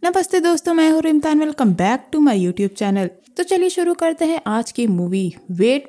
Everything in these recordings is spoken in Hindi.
नमस्ते दोस्तों, मैं हूँ Rimtan. Welcome back to my YouTube channel. तो चलिए शुरू करते हैं आज की मूवी। वेट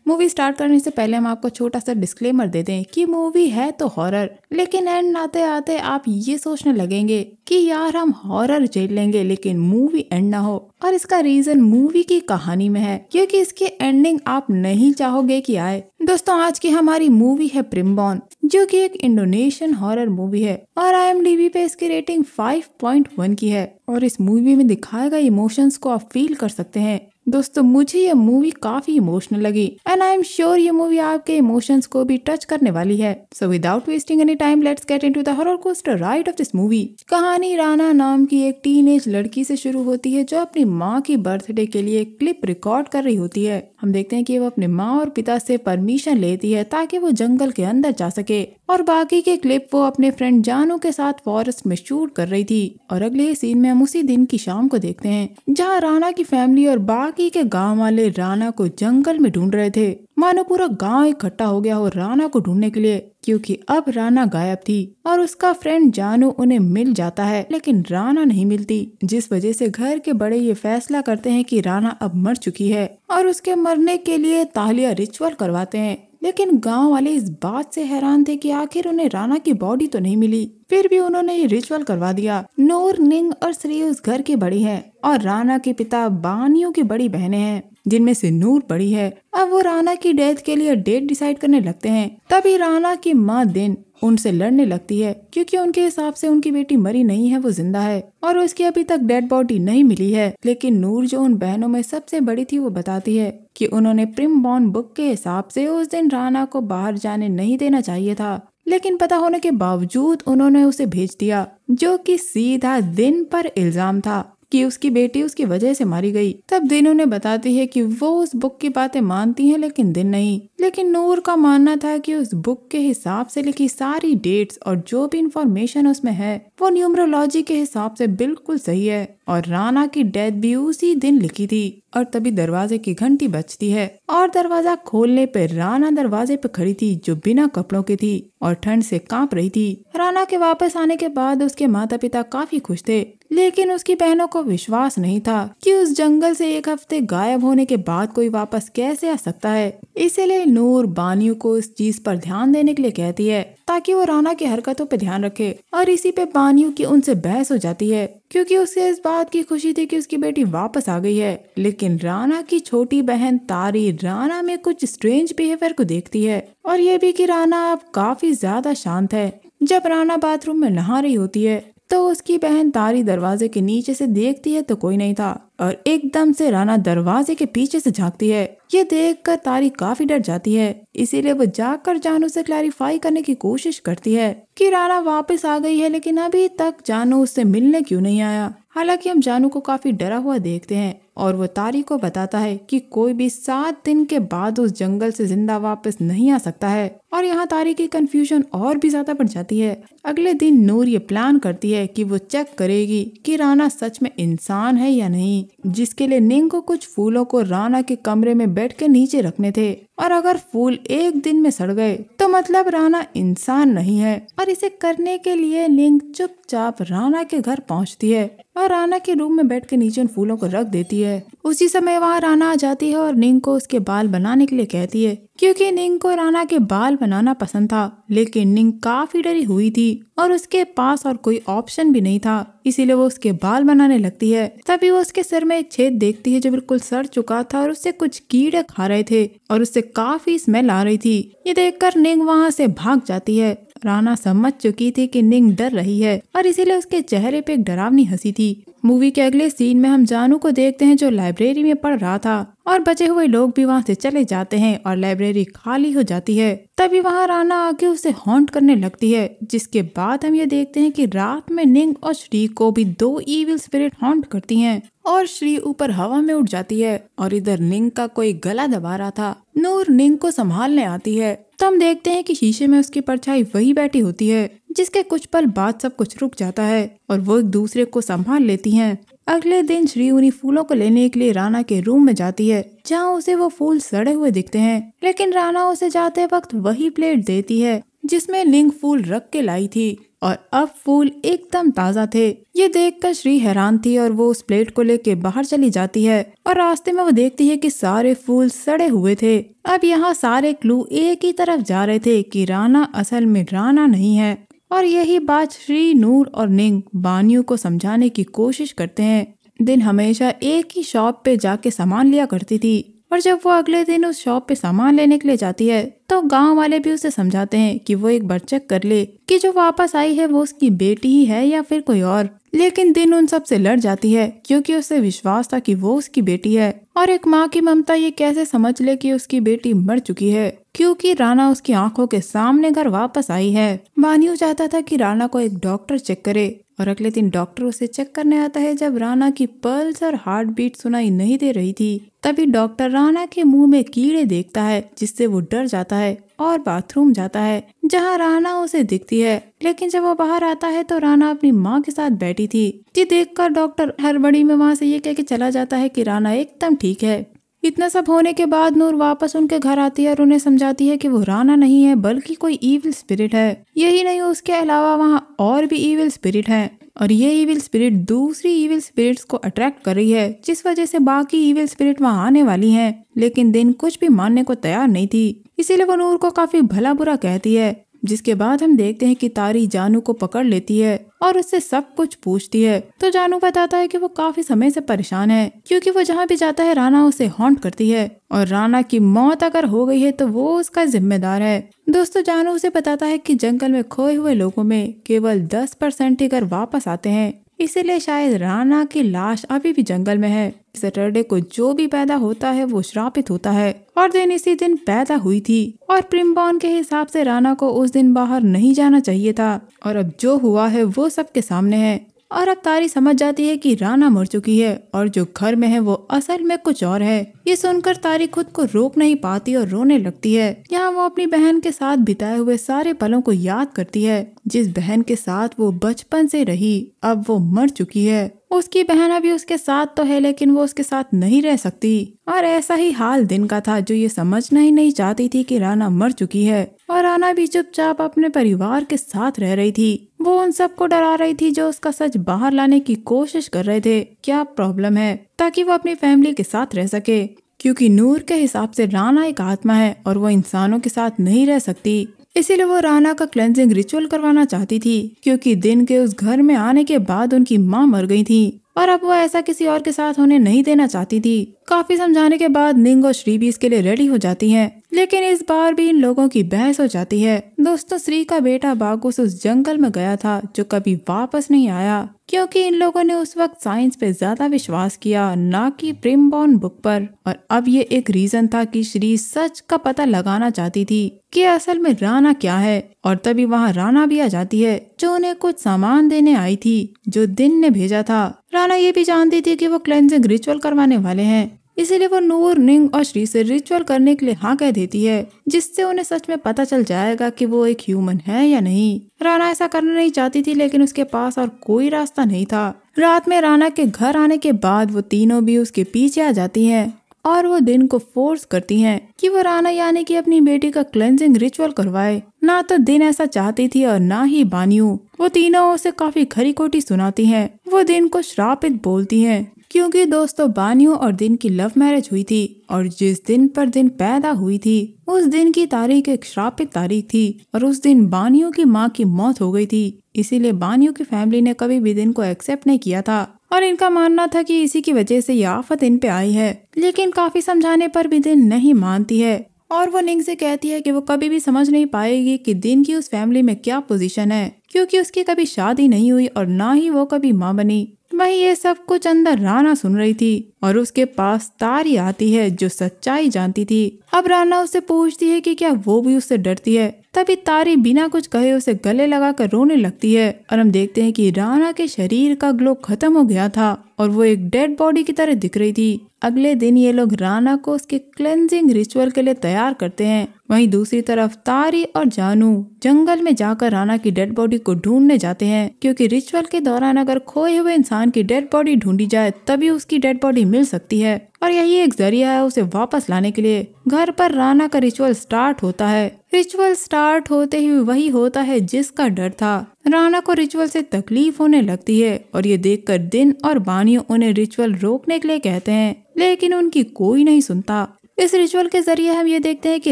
मूवी स्टार्ट करने से पहले हम आपको छोटा सा डिस्क्लेमर दे दें कि मूवी है तो हॉरर, लेकिन एंड आते आते आप ये सोचने लगेंगे कि यार हम हॉरर झेल लेंगे लेकिन मूवी एंड ना हो। और इसका रीजन मूवी की कहानी में है, क्योंकि इसकी एंडिंग आप नहीं चाहोगे कि आए। दोस्तों, आज की हमारी मूवी है प्रिमबॉर्न, जो कि एक इंडोनेशियन हॉरर मूवी है और IMDb पे इसकी रेटिंग 5.1 की है। और इस मूवी में दिखाए गए इमोशंस को आप फील कर सकते हैं। दोस्तों, मुझे ये मूवी काफी इमोशनल लगी एंड आई एम श्योर ये मूवी आपके इमोशंस को भी टच करने वाली है। So without wasting any time, let's get into the horror coaster ride of this movie. कहानी राना नाम की एक टीनेज लड़की से शुरू होती है, जो अपनी माँ की बर्थडे के लिए एक क्लिप रिकॉर्ड कर रही होती है। हम देखते हैं कि वो अपने माँ और पिता से परमिशन लेती है ताकि वो जंगल के अंदर जा सके, और बाकी के क्लिप वो अपने फ्रेंड जानू के साथ फॉरेस्ट में शूट कर रही थी। और अगले सीन में हम उसी दिन की शाम को देखते हैं, जहाँ राना की फैमिली और बाकी के गांव वाले राना को जंगल में ढूंढ रहे थे। मानो पूरा गांव इकट्ठा हो गया हो राना को ढूंढने के लिए, क्योंकि अब राना गायब थी और उसका फ्रेंड जानू उन्हें मिल जाता है, लेकिन राना नहीं मिलती। जिस वजह से घर के बड़े ये फैसला करते हैं कि राना अब मर चुकी है और उसके मरने के लिए तालिया रिचुअल करवाते हैं। लेकिन गांव वाले इस बात से हैरान थे कि आखिर उन्हें राना की बॉडी तो नहीं मिली, फिर भी उन्होंने ये रिचुअल करवा दिया। नूर, निंग और श्री उस घर की बड़ी हैं और राना के पिता बानियों की बड़ी बहनें हैं, जिनमें से नूर बड़ी है। अब वो राना की डेथ के लिए डेट डिसाइड करने लगते हैं। तभी राना की माँ दिन उनसे लड़ने लगती है, क्योंकि उनके हिसाब से उनकी बेटी मरी नहीं है, वो जिंदा है और उसकी अभी तक डेड बॉडी नहीं मिली है। लेकिन नूर, जो उन बहनों में सबसे बड़ी थी, वो बताती है कि उन्होंने प्रिमबॉर्न बुक के हिसाब से उस दिन राना को बाहर जाने नहीं देना चाहिए था, लेकिन पता होने के बावजूद उन्होंने उसे भेज दिया, जो कि सीधा दिन पर इल्जाम था कि उसकी बेटी उसकी वजह से मारी गई। तब दिन उन्हें बताती है कि वो उस बुक की बातें मानती है, लेकिन दिन नहीं। लेकिन नूर का मानना था कि उस बुक के हिसाब से लिखी सारी डेट्स और जो भी इंफॉर्मेशन उसमें है वो न्यूमरोलॉजी के हिसाब से बिल्कुल सही है और राना की डेथ भी उसी दिन लिखी थी। और तभी दरवाजे की घंटी बजती है और दरवाजा खोलने पे राना दरवाजे पे खड़ी थी, जो बिना कपड़ों की थी और ठंड से कांप रही थी। राना के वापस आने के बाद उसके माता पिता काफी खुश थे, लेकिन उसकी बहनों को विश्वास नहीं था कि उस जंगल से एक हफ्ते गायब होने के बाद कोई वापस कैसे आ सकता है। इसीलिए नूर बानियों को इस चीज पर ध्यान देने के लिए कहती है, ताकि वो राना की हरकतों पे ध्यान रखे। और इसी पे बानियों की उनसे बहस हो जाती है, क्योंकि उसे इस बात की खुशी थी कि उसकी बेटी वापस आ गई है। लेकिन राना की छोटी बहन तारी राना में कुछ स्ट्रेंज बिहेवियर को देखती है, और ये भी कि राना अब काफी ज्यादा शांत है। जब राना बाथरूम में नहा रही होती है तो उसकी बहन तारी दरवाजे के नीचे से देखती है तो कोई नहीं था, और एकदम से राना दरवाजे के पीछे से झांकती है। ये देखकर तारी काफी डर जाती है, इसीलिए वो जाकर जानू से क्लैरिफाई करने की कोशिश करती है कि राना वापस आ गई है, लेकिन अभी तक जानू उससे मिलने क्यों नहीं आया। हालांकि हम जानू को काफी डरा हुआ देखते हैं और वो तारी को बताता है कि कोई भी 7 दिन के बाद उस जंगल से जिंदा वापस नहीं आ सकता है। और यहाँ तारी की कंफ्यूजन और भी ज्यादा बढ़ जाती है। अगले दिन नूर ये प्लान करती है कि वो चेक करेगी कि राना सच में इंसान है या नहीं, जिसके लिए निंग को कुछ फूलों को राना के कमरे में बेड के नीचे रखने थे, और अगर फूल एक दिन में सड़ गए तो मतलब राना इंसान नहीं है। और इसे करने के लिए निंग चुपचाप राना के घर पहुंचती है और राना के रूम में बेड के नीचे उन फूलों को रख देती है। उसी समय वहाँ राना आ जाती है और निंग को उसके बाल बनाने के लिए कहती है, क्योंकि निंग को राना के बाल बनाना पसंद था। लेकिन निंग काफी डरी हुई थी और उसके पास और कोई ऑप्शन भी नहीं था, इसीलिए वो उसके बाल बनाने लगती है। तभी वो उसके सिर में एक छेद देखती है जो बिल्कुल सड़ चुका था और उससे कुछ कीड़े खा रहे थे और उससे काफी स्मेल आ रही थी। ये देखकर निंग वहाँ से भाग जाती है। राना समझ चुकी थी कि निंग डर रही है और इसीलिए उसके चेहरे पे एक डरावनी हंसी थी। मूवी के अगले सीन में हम जानू को देखते हैं, जो लाइब्रेरी में पढ़ रहा था, और बचे हुए लोग भी वहाँ से चले जाते हैं और लाइब्रेरी खाली हो जाती है। तभी वहाँ राना आके उसे हॉन्ट करने लगती है, जिसके बाद हम ये देखते हैं कि रात में निंग और श्री को भी 2 ईविल स्पिरिट हॉन्ट करती हैं और श्री ऊपर हवा में उड़ जाती है और इधर निंग का कोई गला दबा रहा था। नूर निंग को संभालने आती है तो हम देखते हैं कि शीशे में उसकी परछाई वही बैठी होती है, जिसके कुछ पल बाद सब कुछ रुक जाता है और वो एक दूसरे को संभाल लेती हैं। अगले दिन श्री उन्हीं फूलों को लेने के लिए राना के रूम में जाती है, जहाँ उसे वो फूल सड़े हुए दिखते हैं, लेकिन राना उसे जाते वक्त वही प्लेट देती है जिसमें निंग फूल रख के लाई थी। और अब फूल एकदम ताज़ा थे। ये देखकर श्री हैरान थी और वो उस प्लेट को लेके बाहर चली जाती है और रास्ते में वो देखती है कि सारे फूल सड़े हुए थे। अब यहाँ सारे क्लू एक ही तरफ जा रहे थे कि राना असल में राना नहीं है। और यही बात श्री, नूर और निंग बानियों को समझाने की कोशिश करते हैं। दिन हमेशा एक ही शॉप पे जाके सामान लिया करती थी और जब वो अगले दिन उस शॉप पे सामान लेने के लिए जाती है तो गांव वाले भी उसे समझाते हैं कि वो एक बार चेक कर ले कि जो वापस आई है वो उसकी बेटी ही है या फिर कोई और। लेकिन दिन उन सब से लड़ जाती है क्योंकि उसे विश्वास था कि वो उसकी बेटी है। और एक माँ की ममता ये कैसे समझ ले कि उसकी बेटी मर चुकी है, क्योंकि राना उसकी आंखों के सामने घर वापस आई है। बानियों चाहता था कि राना को एक डॉक्टर चेक करे और अगले दिन डॉक्टर उसे चेक करने आता है। जब राना की पल्स और हार्ट बीट सुनाई नहीं दे रही थी तभी डॉक्टर राना के मुंह में कीड़े देखता है, जिससे वो डर जाता है और बाथरूम जाता है जहां राना उसे दिखती है। लेकिन जब वो बाहर आता है तो राना अपनी माँ के साथ बैठी थी। ये देखकर डॉक्टर हड़बड़ी में वहां से ये कह के चला जाता है कि राना एकदम ठीक है। इतना सब होने के बाद नूर वापस उनके घर आती है और उन्हें समझाती है कि वो राना नहीं है बल्कि कोई इविल स्पिरिट है। यही नहीं, उसके अलावा वहाँ और भी इविल स्पिरिट हैं और ये इविल स्पिरिट दूसरी इविल स्पिरिट्स को अट्रैक्ट कर रही है, जिस वजह से बाकी इविल स्पिरिट वहाँ आने वाली हैं। लेकिन दिन कुछ भी मानने को तैयार नहीं थी, इसीलिए वो नूर को काफी भला बुरा कहती है। जिसके बाद हम देखते हैं कि तारी जानू को पकड़ लेती है और उससे सब कुछ पूछती है। तो जानू बताता है कि वो काफी समय से परेशान है क्योंकि वो जहाँ भी जाता है राना उसे हॉन्ट करती है और राना की मौत अगर हो गई है तो वो उसका जिम्मेदार है। दोस्तों, जानू उसे बताता है कि जंगल में खोए हुए लोगों में केवल 10% ही घर वापस आते हैं, इसीलिए शायद राना की लाश अभी भी जंगल में है। सैटरडे को जो भी पैदा होता है वो श्रापित होता है और दिन इसी दिन पैदा हुई थी और प्रिमबॉर्न के हिसाब से राना को उस दिन बाहर नहीं जाना चाहिए था और अब जो हुआ है वो सबके सामने है। और अब तारी समझ जाती है कि राना मर चुकी है और जो घर में है वो असल में कुछ और है। ये सुनकर तारी खुद को रोक नहीं पाती और रोने लगती है। यहाँ वो अपनी बहन के साथ बिताए हुए सारे पलों को याद करती है, जिस बहन के साथ वो बचपन से रही। अब वो मर चुकी है। उसकी बहन अभी उसके साथ तो है लेकिन वो उसके साथ नहीं रह सकती। और ऐसा ही हाल दिन का था, जो ये समझना ही नहीं चाहती थी कि राना मर चुकी है और राना भी चुपचाप अपने परिवार के साथ रह रही थी। वो उन सबको डरा रही थी जो उसका सच बाहर लाने की कोशिश कर रहे थे, क्या प्रॉब्लम है, ताकि वो अपनी फैमिली के साथ रह सके। क्योंकि नूर के हिसाब से राना एक आत्मा है और वो इंसानों के साथ नहीं रह सकती, इसीलिए वो राना का क्लेंजिंग रिचुअल करवाना चाहती थी। क्योंकि दिन के उस घर में आने के बाद उनकी माँ मर गई थी और अब वो ऐसा किसी और के साथ होने नहीं देना चाहती थी। काफी समझाने के बाद निंग और श्री भी इसके लिए रेडी हो जाती हैं, लेकिन इस बार भी इन लोगों की बहस हो जाती है। दोस्तों, श्री का बेटा बागुस उस जंगल में गया था जो कभी वापस नहीं आया, क्योंकि इन लोगों ने उस वक्त साइंस पे ज्यादा विश्वास किया, ना कि प्रिमबॉर्न बुक पर। और अब ये एक रीजन था कि श्री सच का पता लगाना चाहती थी कि असल में राना क्या है। और तभी वहाँ राना भी आ जाती है, जो उन्हें कुछ सामान देने आई थी जो दिन ने भेजा था। राना ये भी जानती थी कि वो क्लेंजिंग रिचुअल करवाने वाले हैं, इसीलिए वो नूर, निंग और श्री से रिचुअल करने के लिए हाँ कह देती है, जिससे उन्हें सच में पता चल जाएगा कि वो एक ह्यूमन है या नहीं। राना ऐसा करना नहीं चाहती थी, लेकिन उसके पास और कोई रास्ता नहीं था। रात में राना के घर आने के बाद वो तीनों भी उसके पीछे आ जाती हैं और वो दिन को फोर्स करती हैं कि वो राना यानी कि अपनी बेटी का क्लेंजिंग रिचुअल करवाए। ना तो दिन ऐसा चाहती थी और ना ही बानियों। वो तीनों उसे काफी खरी खोटी सुनाती हैं। वो दिन को श्रापित बोलती हैं, क्योंकि दोस्तों बानियों और दिन की लव मैरिज हुई थी और जिस दिन पर दिन पैदा हुई थी उस दिन की तारीख एक श्रापित तारीख थी और उस दिन बानियों की माँ की मौत हो गई थी। इसीलिए बानियों की फैमिली ने कभी भी दिन को एक्सेप्ट नहीं किया था और इनका मानना था कि इसी की वजह से ये आफत इन पे आई है। लेकिन काफी समझाने पर भी दिन नहीं मानती है और वो निंग से कहती है कि वो कभी भी समझ नहीं पाएगी कि दिन की उस फैमिली में क्या पोजीशन है, क्योंकि उसकी कभी शादी नहीं हुई और ना ही वो कभी माँ बनी। वही ये सब कुछ अंदर राना सुन रही थी और उसके पास तारी आती है जो सच्चाई जानती थी। अब राना उससे पूछती है कि क्या वो भी उससे डरती है। तभी तारी बिना कुछ कहे उसे गले लगाकर रोने लगती है और हम देखते हैं कि राना के शरीर का ग्लो खत्म हो गया था और वो एक डेड बॉडी की तरह दिख रही थी। अगले दिन ये लोग राना को उसके क्लेंजिंग रिचुअल के लिए तैयार करते हैं। वहीं दूसरी तरफ तारी और जानू जंगल में जाकर राना की डेड बॉडी को ढूंढने जाते हैं, क्योंकि रिचुअल के दौरान अगर खोए हुए इंसान की डेड बॉडी ढूंढी जाए तभी उसकी डेड बॉडी मिल सकती है। और यही एक जरिया है उसे वापस लाने के लिए। घर पर राना का रिचुअल स्टार्ट होता है। रिचुअल स्टार्ट होते ही वही होता है जिसका डर था। राना को रिचुअल से तकलीफ होने लगती है और ये देखकर दिन और बानियों उन्हें रिचुअल रोकने के लिए कहते हैं, लेकिन उनकी कोई नहीं सुनता। इस रिचुअल के जरिए हम ये देखते हैं कि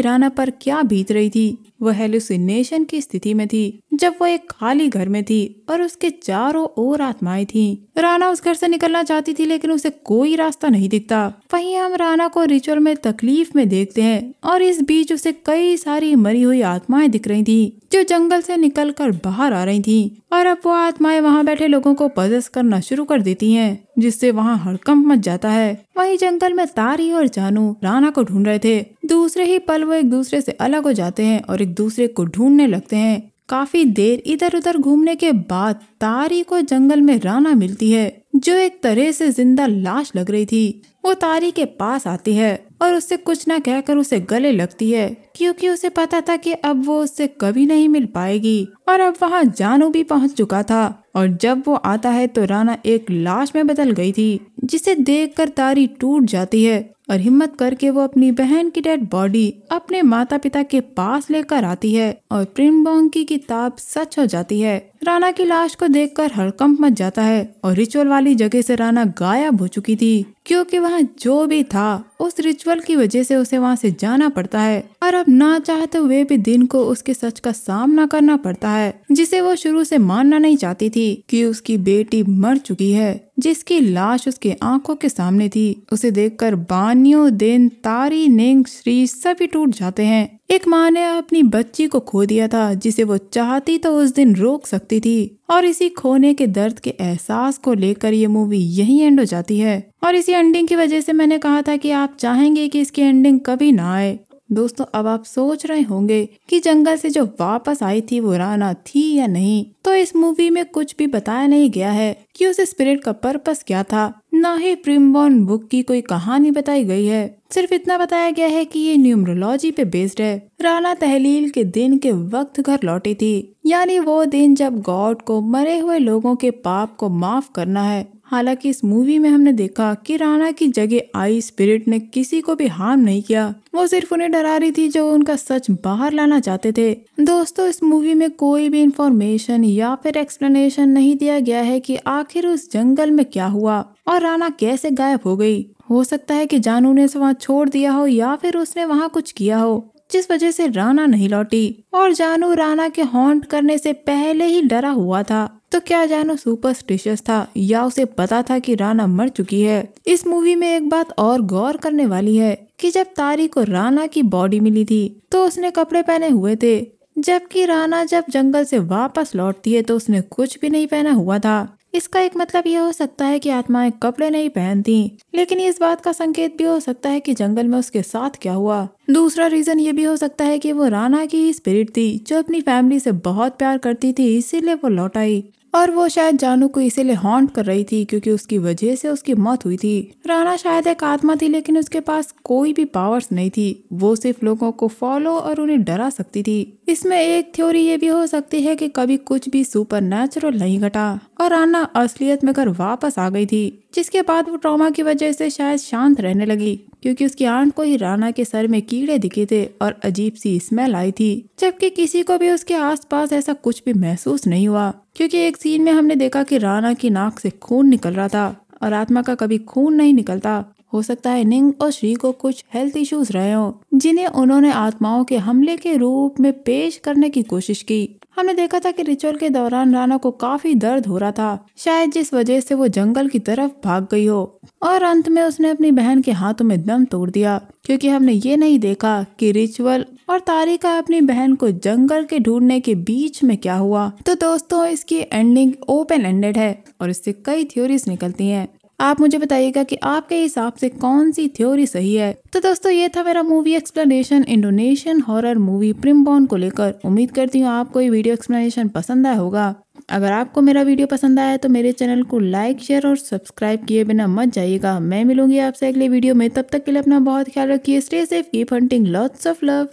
राना पर क्या बीत रही थी। वह हेलुसिनेशन की स्थिति में थी जब वो एक खाली घर में थी और उसके चारों ओर आत्माएं थीं। राना उस घर से निकलना चाहती थी लेकिन उसे कोई रास्ता नहीं दिखता। वहीं हम राना को रिचुअल में तकलीफ में देखते हैं और इस बीच उसे कई सारी मरी हुई आत्माएं दिख रही थी जो जंगल से निकलकर बाहर आ रही थी और अब वो आत्माएं वहां बैठे लोगों को पजेस करना शुरू कर देती हैं, जिससे वहां हड़कंप मच जाता है। वहीं जंगल में तारी और जानू राना को ढूंढ रहे थे। दूसरे ही पल वो एक दूसरे से अलग हो जाते हैं और एक दूसरे को ढूंढने लगते हैं। काफी देर इधर उधर घूमने के बाद तारी को जंगल में राना मिलती है जो एक तरह से जिंदा लाश लग रही थी। वो तारी के पास आती है और उससे कुछ ना कहकर उसे गले लगती है क्योंकि उसे पता था कि अब वो उससे कभी नहीं मिल पाएगी। और अब वहाँ जानू भी पहुँच चुका था और जब वो आता है तो राना एक लाश में बदल गई थी, जिसे देखकर तारी टूट जाती है और हिम्मत करके वो अपनी बहन की डेड बॉडी अपने माता पिता के पास लेकर आती है और प्रिमबोंग की किताब सच हो जाती है। राना की लाश को देखकर हड़कंप मच जाता है और रिचुअल वाली जगह से राना गायब हो चुकी थी क्योंकि वहाँ जो भी था उस रिचुअल की वजह से उसे वहाँ से जाना पड़ता है और अब ना चाहते हुए भी दिन को उसके सच का सामना करना पड़ता है, जिसे वो शुरू से मानना नहीं चाहती थी कि उसकी बेटी मर चुकी है, जिसकी लाश उसके आंखों के सामने थी। उसे देखकर बानियों, दिन, तारी, निंग, श्री सभी टूट जाते हैं। एक माँ ने अपनी बच्ची को खो दिया था जिसे वो चाहती तो उस दिन रोक सकती थी और इसी खोने के दर्द के एहसास को लेकर ये मूवी यहीं एंड हो जाती है। और इसी एंडिंग की वजह से मैंने कहा था कि आप चाहेंगे कि इसकी एंडिंग कभी ना आए। दोस्तों, अब आप सोच रहे होंगे कि जंगल से जो वापस आई थी वो राना थी या नहीं, तो इस मूवी में कुछ भी बताया नहीं गया है कि उस स्पिरिट का पर्पस क्या था। ना ही प्रिमबोर्न बुक की कोई कहानी बताई गई है। सिर्फ इतना बताया गया है कि ये न्यूमरोलॉजी पे बेस्ड है। राना तहलील के दिन के वक्त घर लौटी थी, यानी वो दिन जब गॉड को मरे हुए लोगों के पाप को माफ करना है। हालांकि इस मूवी में हमने देखा कि राना की जगह आई स्पिरिट ने किसी को भी हार्म नहीं किया, वो सिर्फ उन्हें डरा रही थी जो उनका सच बाहर लाना चाहते थे। दोस्तों, इस मूवी में कोई भी इंफॉर्मेशन या फिर एक्सप्लेनेशन नहीं दिया गया है कि आखिर उस जंगल में क्या हुआ और राना कैसे गायब हो गई। हो सकता है कि जानू ने उसे वहाँ छोड़ दिया हो या फिर उसने वहाँ कुछ किया हो जिस वजह से राना नहीं लौटी और जानू राना के हॉन्ट करने से पहले ही डरा हुआ था। तो क्या जानू सुपरस्टिशियस था या उसे पता था कि राना मर चुकी है? इस मूवी में एक बात और गौर करने वाली है कि जब तारी को राना की बॉडी मिली थी तो उसने कपड़े पहने हुए थे, जबकि राना जब जंगल से वापस लौटती है तो उसने कुछ भी नहीं पहना हुआ था। इसका एक मतलब ये हो सकता है कि आत्माएं कपड़े नहीं पहनती, लेकिन इस बात का संकेत भी हो सकता है कि जंगल में उसके साथ क्या हुआ। दूसरा रीजन ये भी हो सकता है कि वो राना की ही स्पिरिट थी जो अपनी फैमिली से बहुत प्यार करती थी, इसीलिए वो लौट आई और वो शायद जानू को इसीलिए हॉन्ट कर रही थी क्योंकि उसकी वजह से उसकी मौत हुई थी। राना शायद एक आत्मा थी लेकिन उसके पास कोई भी पावर्स नहीं थी, वो सिर्फ लोगों को फॉलो और उन्हें डरा सकती थी। इसमें एक थ्योरी ये भी हो सकती है कि कभी कुछ भी सुपरनैचुरल नहीं घटा और राना असलियत में घर वापस आ गई थी, जिसके बाद वो ट्रॉमा की वजह से शायद शांत रहने लगी क्योंकि उसकी आंट को ही राना के सर में कीड़े दिखे थे और अजीब सी स्मेल आई थी, जबकि किसी को भी उसके आसपास ऐसा कुछ भी महसूस नहीं हुआ क्योंकि एक सीन में हमने देखा कि राना की नाक से खून निकल रहा था और आत्मा का कभी खून नहीं निकलता। हो सकता है निंग और श्री को कुछ हेल्थ इश्यूज रहे हों जिन्हें उन्होंने आत्माओं के हमले के रूप में पेश करने की कोशिश की। हमने देखा था कि रिचुअल के दौरान राना को काफी दर्द हो रहा था, शायद जिस वजह से वो जंगल की तरफ भाग गई हो और अंत में उसने अपनी बहन के हाथों में दम तोड़ दिया क्योंकि हमने ये नहीं देखा कि रिचुअल और तारिका अपनी बहन को जंगल के ढूंढने के बीच में क्या हुआ। तो दोस्तों, इसकी एंडिंग ओपन एंडेड है और इससे कई थ्योरीज निकलती हैं। आप मुझे बताइएगा कि आपके हिसाब से कौन सी थ्योरी सही है। तो दोस्तों, ये था मेरा movie explanation Indonesian horror movie Primborn को लेकर। उम्मीद करती हूँ आपको ये वीडियो एक्सप्लेनेशन पसंद आया होगा। अगर आपको मेरा वीडियो पसंद आया तो मेरे चैनल को लाइक, शेयर और सब्सक्राइब किए बिना मत जाइएगा। मैं मिलूंगी आपसे अगले वीडियो में, तब तक के लिए अपना बहुत ख्याल रखिए। Stay safe, keep hunting, lots of love.